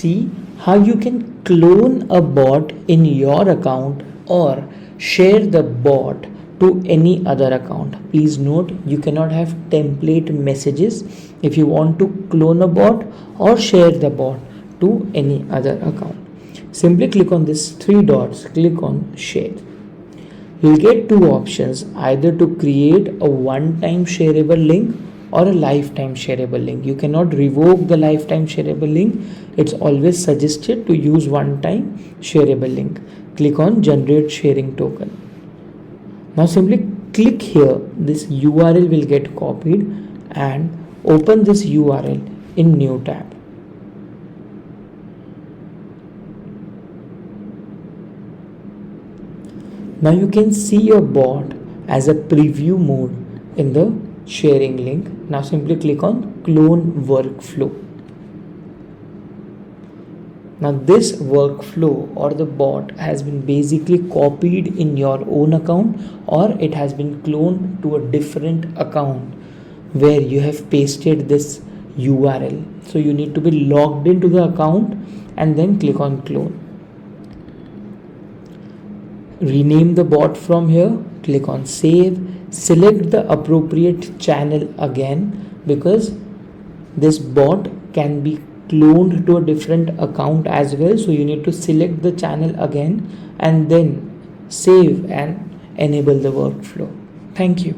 see how you can clone a bot in your account or share the bot to any other account. Please note, you cannot have template messages if you want to clone a bot or share the bot to any other account. Simply click on these three dots, click on share. You'll get two options, either to create a one-time shareable link or a lifetime shareable link. You cannot revoke the lifetime shareable link. It's always suggested to use one-time shareable link. Click on generate sharing token. Now simply click here. This URL will get copied and open this URL in new tab. Now you can see your bot as a preview mode in the sharing link. Now simply click on clone workflow. Now this workflow or the bot has been basically copied in your own account, or it has been cloned to a different account where you have pasted this URL. So you need to be logged into the account and then click on clone. Rename the bot from here, click on save, select the appropriate channel again, because this bot can be cloned to a different account as well. So you need to select the channel again and then save and enable the workflow. Thank you.